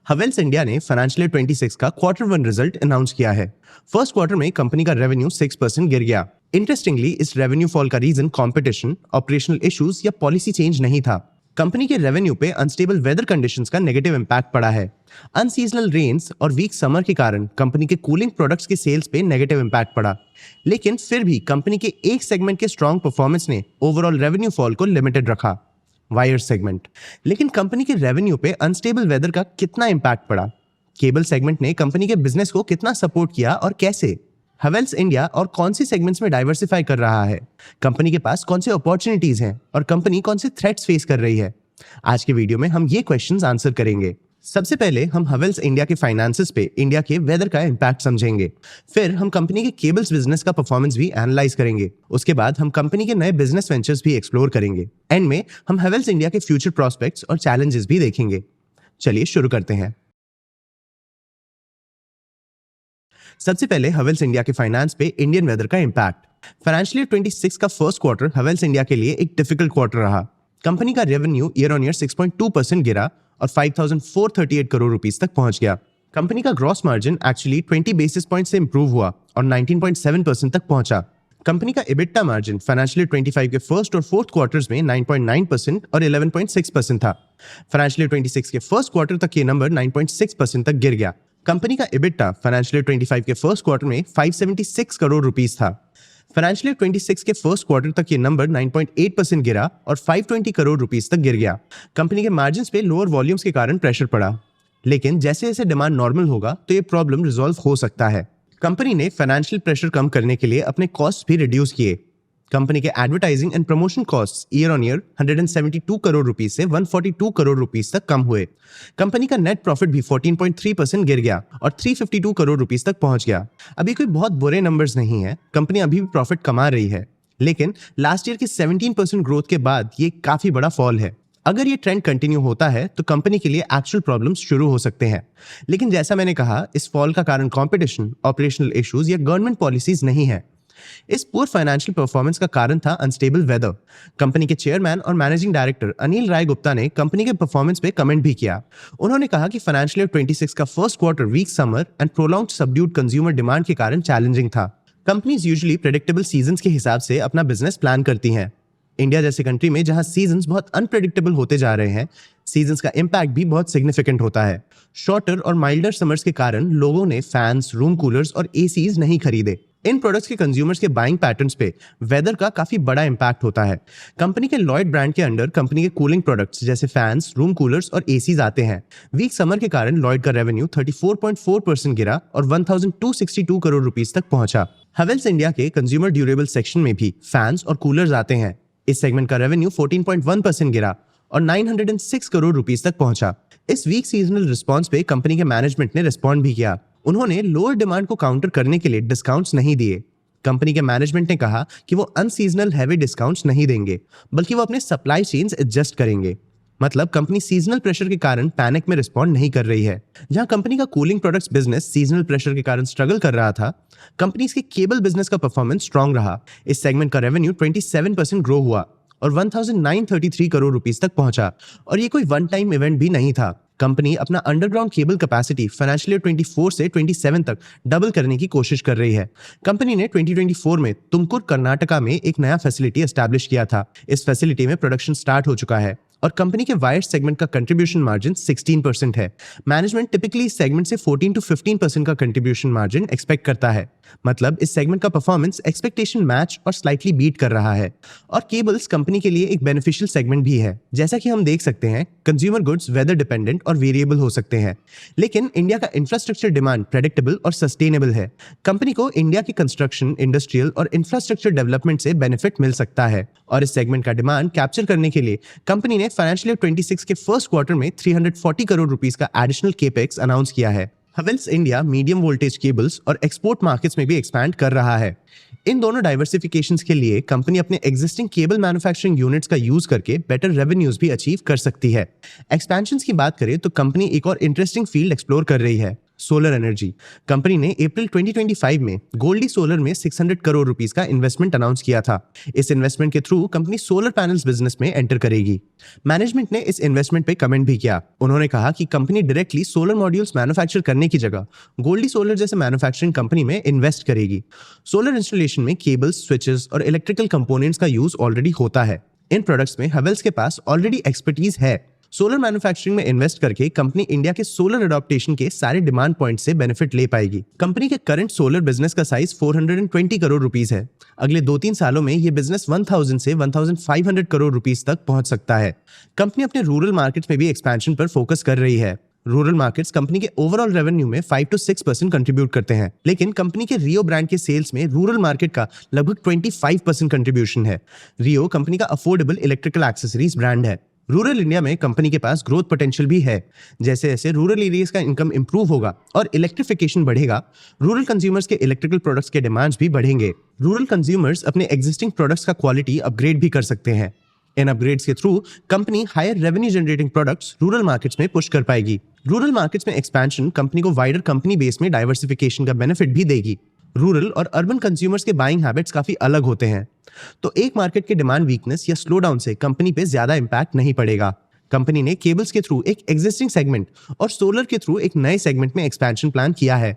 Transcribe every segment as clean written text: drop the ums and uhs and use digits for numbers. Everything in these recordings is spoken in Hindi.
हवेल्स इंडिया ने फाइनेंशियल ईयर 26 का क्वार्टर वन रिजल्ट अनाउंस किया है। फर्स्ट क्वार्टर में कंपनी का रेवेन्यू 6% गिर गया। इंटरेस्टिंगली इस रेवेन्यू फॉल का रीजन कंपटीशन, ऑपरेशनल इश्यूज या पॉलिसी चेंज नहीं था। कंपनी के रेवेन्यू पे अनस्टेबल वेदर कंडीशंस का नेगेटिव इंपैक्ट पड़ा है। अनसीजनल रेन्स और वीक समर के कारण कंपनी के कूलिंग प्रोडक्ट्स के सेल्स पे नेगेटिव इंपैक्ट पड़ा, लेकिन फिर भी कंपनी के एक सेगमेंट के स्ट्रॉन्ग परफॉर्मेंस ने ओवरऑल रेवेन्यू फॉल को लिमिटेड रखा, वायर सेगमेंट। लेकिन कंपनी के रेवेन्यू पे अनस्टेबल वेदर का कितना इंपैक्ट पड़ा? केबल सेगमेंट ने कंपनी के बिजनेस को कितना सपोर्ट किया और कैसे? हवेल्स इंडिया और कौन सी सेगमेंट्स में डाइवर्सिफाई कर रहा है? कंपनी के पास कौन से अपॉर्चुनिटीज हैं और कंपनी कौन से थ्रेट्स फेस कर रही है? आज के वीडियो में हम ये क्वेश्चंस आंसर करेंगे। सबसे पहले हम हवेल्स इंडिया के फाइनेंसेस पे इंडिया के वेदर का इंपैक्ट समझेंगे। फिर हम कंपनी के केबल्स बिजनेस का परफॉर्मेंस भी एनालाइज करेंगे। उसके बाद हम कंपनी के नए बिजनेस वेंचर्स भी एक्सप्लोर करेंगे। एंड में हम हवेल्स इंडिया के फ्यूचर प्रोस्पेक्ट्स और चैलेंजेस भी देखेंगे। चलिए शुरू करते हैं। सबसे पहले हवेल्स इंडिया के फाइनेंस पे इंडियन वेदर का इंपैक्ट। फाइनेंशियल ईयर 26 का फर्स्ट क्वार्टर हवेल्स इंडिया के लिए एक डिफिकल्ट क्वार्टर रहा। कंपनी का रेवेन्यू ईयर ऑन ईयर 6.2% गिरा और 5,438 करोड़ रुपीस तक पहुंच गया। कंपनी का gross margin actually 20 basis point से इंप्रूव हुआ और 19.7% तक पहुंचा। कंपनी का इबिट्टा मार्जिन फाइनेंशियल ईयर 25 के फर्स्ट और फोर्थ क्वार्टर्स में 9.9% और 11.6% था। फाइनेंशियल ईयर 26 के फर्स्ट क्वार्टर तक ये नंबर 9.6% तक गिर गया। कंपनी का इबिट्टा फाइनेंशियल ईयर 25 के फर्स्ट क्वार्टर में 576 करोड़ रुपीस था। फाइनेंशियल ईयर 26 के फर्स्ट क्वार्टर तक ये नंबर 9.8% गिरा और 520 करोड़ रुपीस तक गिर गया। कंपनी के मार्जिन्स पे लोअर वॉल्यूम्स के कारण प्रेशर पड़ा, लेकिन जैसे जैसे डिमांड नॉर्मल होगा तो ये प्रॉब्लम रिजॉल्व हो सकता है। कंपनी ने फाइनेंशियल प्रेशर कम करने के लिए अपने कॉस्ट भी रिड्यूस किए। कंपनी के advertising and promotion cost year on year 172 crore rupees से 142 करोड़ रुपीस तक कम हुए। कंपनी का नेट प्रॉफिट भी 14.3% गिर गया और 352 करोड़ रुपीस तक पहुंच गया। अभी कोई बहुत बुरे नंबर्स नहीं है, कंपनी अभी भी प्रॉफिट कमा रही है, लेकिन लास्ट ईयर की 17% ग्रोथ के बाद ये काफी बड़ा फॉल है। अगर ये ट्रेंड कंटिन्यू होता है तो कंपनी के लिए एक्चुअल प्रॉब्लम्स शुरू हो सकते हैं। लेकिन जैसा मैंने कहा, इस फॉल का कारण कॉम्पिटिशन, ऑपरेशनल इश्यूज या गवर्नमेंट पॉलिसीज नहीं है। इस पुअर फाइनेंशियल परफॉर्मेंस का कारण था अनस्टेबल वेदर। कंपनी के चेयरमैन और मैनेजिंग डायरेक्टर अनिल राय गुप्ता ने कंपनी के परफॉर्मेंस पे कमेंट भी किया। उन्होंने कहा कि फाइनेंशियल ईयर 26 का first quarter weak summer and prolonged subdued consumer demand के कारण चैलेंजिंग था। कंपनीज यूजुअली प्रेडिक्टेबल सीजन्स के हिसाब से अपना बिजनेस प्लान करती हैं। इंडिया जैसे कंट्री में जहां सीजन्स बहुत अनप्रेडिक्टेबल होते जा रहे हैं, सीजन्स का इंपैक्ट भी बहुत सिग्निफिकेंट होता है। शॉर्टर और माइल्डर समर्स के कारण लोगों ने फैंस, रूम कूलर्स और एसीज नहीं खरीदे। इन प्रोडक्ट्स के कंज्यूमर्स के बाइंग पैटर्न्स पे वेदर का काफी बड़ा इंपैक्ट होता है। कंपनी के लॉयड ब्रांड के अंडर कंपनी के कूलिंग प्रोडक्ट्स जैसे फैंस, रूम कूलर्स और एसीज आते हैं। वीक समर के कारण लॉयड का रेवेन्यू 34.4% गिरा और 1,262 करोड़ रुपीस तक पहुंचा। हवेल्स इंडिया के कंज्यूमर ड्यूरेबल सेक्शन में भी फैंस और कूलर्स आते हैं। इस सेगमेंट का रेवेन्यू 14.1% गिरा और 906 करोड़ रुपीस तक पहुंचा। इस वीक सीजनल रिस्पॉन्स पे कंपनी के मैनेजमेंट ने रिस्पॉन्ड भी किया। उन्होंने लोअर डिमांड को काउंटर करने के लिए डिस्काउंट्स नहीं दिए। कंपनी के मैनेजमेंट ने कहा कि वो अनसीजनल हैवी डिस्काउंट्स नहीं देंगे, बल्कि वो अपने सप्लाई चेन्स एडजस्ट करेंगे। मतलब कंपनी सीजनल प्रेशर के कारण पैनिक में रिस्पॉन्ड नहीं कर रही है। जहां कंपनी का cooling products business seasonal pressure के कारण स्ट्रगल कर रहा था, कंपनी के केबल बिजनेस का परफॉर्मेंस स्ट्रॉन्ग रहा। इस सेगमेंट का रेवेन्यू 27% ग्रो हुआ और 1,933 करोड़ रुपीस तक पहुंचा। और ये कोई वन टाइम इवेंट भी नहीं था। कंपनी अपना underground cable capacity financial year 24 से 27 तक डबल करने की कोशिश कर रही है। कंपनी ने 2024 में तुमकुर, कर्नाटका में एक नया फैसिलिटी एस्टैब्लिश किया था। इस फैसिलिटी में प्रोडक्शन स्टार्ट हो चुका है और कंपनी के वायर सेगमेंट का कंट्रीब्यूशन मार्जिन 16% है। मैनेजमेंट टिपिकली इस सेगमेंट से 14 to 15% का कंट्रीब्यूशन मार्जिन एक्सपेक्ट करता है। मतलब इस सेगमेंट का परफॉर्मेंस एक्सपेक्टेशन मैच और स्लाइटली बीट कर रहा है। और केबल्स कंपनी के लिए एक बेनिफिशियल सेगमेंट भी है। जैसा कि हम देख सकते हैं, कंज्यूमर गुड्स वेदर डिपेंडेंट और वेरिएबल हो सकते हैं, लेकिन इंडिया का इंफ्रास्ट्रक्चर डिमांड प्रेडिक्टेबल और सस्टेनेबल है। कंपनी को इंडिया की कंस्ट्रक्शन, इंडस्ट्रियल और इंफ्रास्ट्रक्चर डेवलपमेंट से बेनिफिट मिल सकता है। और इस सेगमेंट का डिमांड कैप्चर करने के लिए कंपनी ने फाइनेंशियल ईयर 26 के फर्स्ट क्वार्टर में 340 करोड़ रुपीस का एडिशनल केपेक्स अनाउंस किया है। Havells India medium voltage cables और एक्सपोर्ट मार्केट्स में भी एक्सपैंड कर रहा है। इन दोनों डाइवर्सिफिकेशंस के लिए कंपनी अपने एग्जिस्टिंग केबल मैन्युफैक्चरिंग यूनिट्स का यूज करके बेटर रेवेन्यूज भी अचीव कर सकती है। एक्सपेंशंस की बात करें तो कंपनी एक और इंटरेस्टिंग फील्ड एक्सप्लोर कर रही है, सोलर एनर्जी। कंपनी ने अप्रैल 2025 में गोल्डी सोलर में 600 करोड़ रुपीस का इन्वेस्टमेंट अनाउंस किया था। इस इन्वेस्टमेंट के through company solar panels business में एंटर करेगी। मैनेजमेंट ने इस इन्वेस्टमेंट पे कमेंट भी किया। उन्होंने कहा कि company directly solar modules manufacture करने की जगह गोल्डी सोलर जैसे मैन्युफैक्चरिंग कंपनी में इन्वेस्ट करेगी। सोलर इंस्टॉलेशन में केबल्स, स्विचेस और इलेक्ट्रिकल कंपोनेंट्स का यूज ऑलरेडी होता है। इन प्रोडक्ट्स में हेवेल्स के पास ऑलरेडी एक्सपर्टीज है। सोलर मैन्युफैक्चरिंग में इन्वेस्ट करके कंपनी इंडिया के सोलर अडॉप्टेशन के सारे डिमांड पॉइंट से बेनिफिट ले पाएगी। कंपनी के करंट सोलर बिजनेस का साइज 420 करोड़ रुपीस है। अगले 2-3 सालों में ये बिजनेस 1000 से 1500 करोड़ रुपीस तक पहुंच सकता है। कंपनी अपने रूरल मार्केट्स में भी एक्सपेंशन पर फोकस कर रही है। रूरल मार्केट्स कंपनी के ओवरऑल रेवेन्यू में 5 to 6% कंट्रीब्यूट करते हैं, लेकिन कंपनी के रियो ब्रांड के सेल्स में रूरल मार्केट का लगभग 25% कंट्रीब्यूशन है। रियो कंपनी का अफोर्डेबल इलेक्ट्रिकल एक्सेसरीज ब्रांड है। रूरल इंडिया में कंपनी के पास ग्रोथ पोटेंशियल भी है। जैसे जैसे रूरल एरियाज का इनकम इंप्रूव होगा और इलेक्ट्रिफिकेशन बढ़ेगा, रूरल कंज्यूमर्स के इलेक्ट्रिकल प्रोडक्ट्स के डिमांड्स भी बढ़ेंगे। रूरल कंज्यूमर्स अपने एग्जिस्टिंग प्रोडक्ट्स का क्वालिटी अपग्रेड भी कर सकते हैं। इन अपग्रेड्स के through company hire revenue generating products rural markets में पुश कर पाएगी। रूरल मार्केट्स में एक्सपेंशन कंपनी को वाइडर कंपनी बेस में डाइवर्सिफिकेशन का बेनिफिट भी देगी। रूरल और अर्बन कंज्यूमर्स के बाइंग हैबिट्स काफी अलग होते हैं, तो एक मार्केट के डिमांड वीकनेस या स्लो डाउन से कंपनी पे ज्यादा इंपैक्ट नहीं पड़ेगा। कंपनी ने केबल्स के थ्रू एक एग्जिस्टिंग सेगमेंट और सोलर के थ्रू एक नए सेगमेंट में एक्सपेंशन प्लान किया है।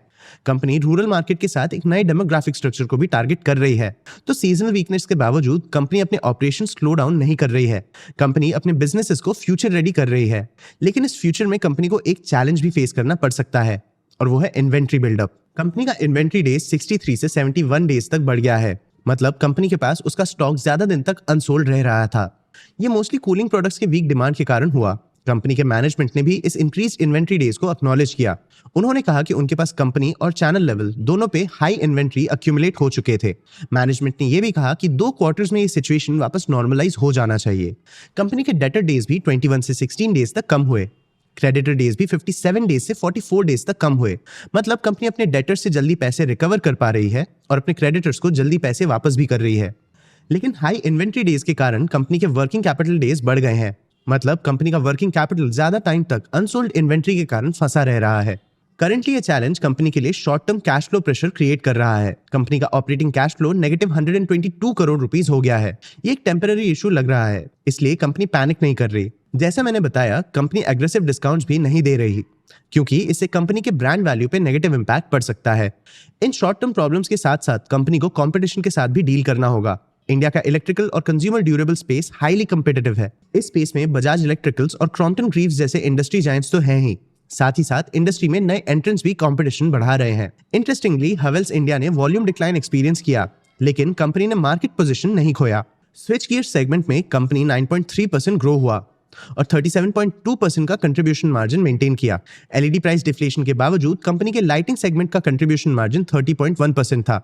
कंपनी रूरल मार्केट के साथ एक नए डेमोग्राफिक स्ट्रक्चर को भी टारगेट कर रही है। तो सीजनल वीकनेस के बावजूद कंपनी अपने ऑपरेशन स्लो डाउन नहीं कर रही है। कंपनी अपने बिजनेसेस को फ्यूचर रेडी कर रही है, लेकिन इस फ्यूचर में कंपनी को एक चैलेंज भी फेस करना पड़ सकता है, और वो है इन्वेंट्री बिल्डअप। कंपनी का इन्वेंट्री डेज 63 से 71 डेज तक बढ़ गया है। मतलब कंपनी के पास उसका स्टॉक ज्यादा दिन तक अनसोल्ड रह रहा था। ये मोस्टली कूलिंग प्रोडक्ट्स के वीक डिमांड के कारण हुआ। कंपनी के मैनेजमेंट ने भी इस इंक्रीज इन्वेंट्री डेज को एक्नॉलेज किया। उन्होंने कहा कि उनके पास कंपनी और चैनल लेवल दोनों पे हाई इन्वेंट्री अक्यूमुलेट हो चुके थे। मैनेजमेंट ने यह भी कहा कि 2 क्वार्टर्स में ये सिचुएशन वापस नॉर्मलाइज हो जाना चाहिए। कंपनी के डेटर डेज भी 21 से 16 डेज तक कम हुए। क्रेडिटर डेज भी 57 डेज से 44 डेज तक कम हुए। मतलब कंपनी अपने डेटर्स से जल्दी पैसे रिकवर कर पा रही है और अपने क्रेडिटर्स को जल्दी पैसे वापस भी कर रही है। लेकिन हाई इन्वेंट्री डेज के कारण कंपनी के वर्किंग कैपिटल डेज बढ़ गए हैं। मतलब कंपनी का वर्किंग कैपिटल ज्यादा टाइम तक अनसोल्ड इन्वेंट्री के कारण फंसा रह रहा है। करंटली ये चैलेंज कंपनी के लिए short term cash flow pressure create कर रहा है। कंपनी का operating cash flow negative 122 crore rupees हो गया है। ये एक टेम्पररी इशू लग रहा है, इसलिए कंपनी पैनिक नहीं कर रही। जैसा मैंने बताया, कंपनी एग्रेसिव डिस्काउंट्स भी नहीं दे रही, क्योंकि इससे कंपनी के ब्रांड वैल्यू पे नेगेटिव इंपैक्ट पड़ सकता है। इन शॉर्ट टर्म प्रॉब्लम्स के साथ साथ कंपनी को कंपटीशन के साथ भी डील करना होगा। इंडिया का इलेक्ट्रिकल और consumer durable space highly competitive है। इस स्पेस में बजाज इलेक्ट्रिकल्स और क्रॉम्पटन ग्रीव्स जैसे इंडस्ट्री जायंट्स तो हैं ही, साथ ही साथ इंडस्ट्री में नए एंट्रेंट्स भी कंपटीशन बढ़ा रहे हैं। इंटरेस्टिंगली हेवेल्स इंडिया ने वॉल्यूम डिक्लाइन एक्सपीरियंस किया, लेकिन कंपनी ने मार्केट पोजीशन नहीं खोया। स्विच गियर सेगमेंट में कंपनी 9.3% ग्रो हुआ और 37.2% का कंट्रीब्यूशन मार्जिन मेंटेन किया। एलईडी प्राइस डिफ्लेशन के बावजूद कंपनी के लाइटिंग सेगमेंट का कंट्रीब्यूशन मार्जिन 30.1% था।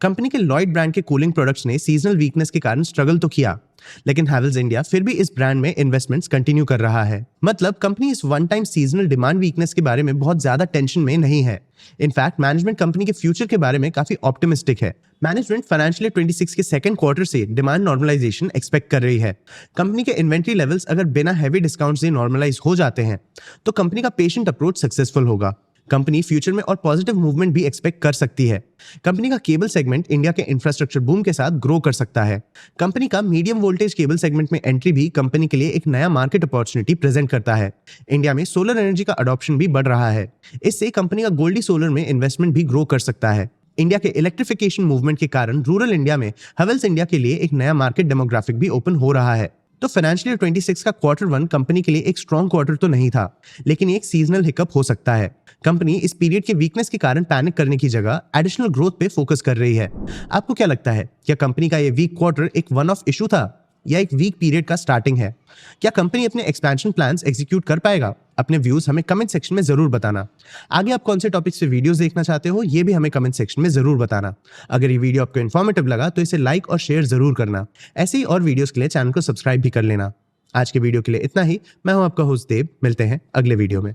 कंपनी के लॉयड ब्रांड के कूलिंग प्रोडक्ट्स ने सीजनल वीकनेस के कारण स्ट्रगल तो किया, लेकिन हेवेल्स इंडिया फिर भी इस ब्रांड में इन्वेस्टमेंट्स कंटिन्यू कर रहा है। मतलब कंपनी इस one time seasonal demand weakness के बारे में बहुत ज्यादा टेंशन में नहीं है। इनफैक्ट मैनेजमेंट कंपनी के फ्यूचर के बारे में काफी ऑप्टिमिस्टिक है। मैनेजमेंट फाइनेंशियल 26 के सेकंड क्वार्टर से डिमांड नॉर्मलाइजेशन एक्सपेक्ट कर रही है। कंपनी के इन्वेंट्री लेवल्स अगर बिना हैवी डिस्काउंट से नॉर्मलाइज हो जाते हैं तो कंपनी का पेशेंट अप्रोच सक्सेसफुल होगा। कंपनी फ्यूचर में और पॉजिटिव मूवमेंट भी एक्सपेक्ट कर सकती है। कंपनी का केबल सेगमेंट इंडिया के इंफ्रास्ट्रक्चर बूम के साथ ग्रो कर सकता है। कंपनी का मीडियम वोल्टेज केबल सेगमेंट में एंट्री भी कंपनी के लिए एक नया मार्केट अपॉर्चुनिटी प्रेजेंट करता है। इंडिया में सोलर एनर्जी का अडॉप्शन भी बढ़ रहा है। इससे कंपनी का गोल्डी सोलर में इन्वेस्टमेंट भी ग्रो कर सकता है। इंडिया के इलेक्ट्रिफिकेशन मूवमेंट के कारण रूरल इंडिया में हेवेल्स इंडिया के लिए एक नया मार्केट डेमोग्राफिक भी ओपन हो रहा है। तो फाइनेंशियल 26 का क्वार्टर 1 कंपनी के लिए एक स्ट्रॉन्ग क्वार्टर तो नहीं था, लेकिन एक सीजनल हिकअप हो सकता है। कंपनी इस पीरियड के वीकनेस के कारण पैनिक करने की जगह एडिशनल ग्रोथ पे फोकस कर रही है। आपको क्या लगता है, क्या कंपनी का ये वीक क्वार्टर एक वन ऑफ इशू था या एक वीक पीरियड का स्टार्टिंग है? क्या कंपनी अपने एक्सपेंशन प्लान्स एग्जीक्यूट कर पाएगा? अपने व्यूज हमें कमेंट सेक्शन में जरूर बताना। आगे आप कौन से टॉपिक्स पे वीडियोस देखना चाहते हो ये भी हमें कमेंट सेक्शन में जरूर बताना। अगर ये वीडियो आपको इन्फॉर्मेटिव लगा तो इसे लाइक और शेयर जरूर करना। ऐसे ही और वीडियोस के लिए चैनल को सब्सक्राइब भी कर लेना। आज के वीडियो के लिए इतना ही। मैं हूं आपका होस्ट देव। मिलते हैं अगले वीडियो में।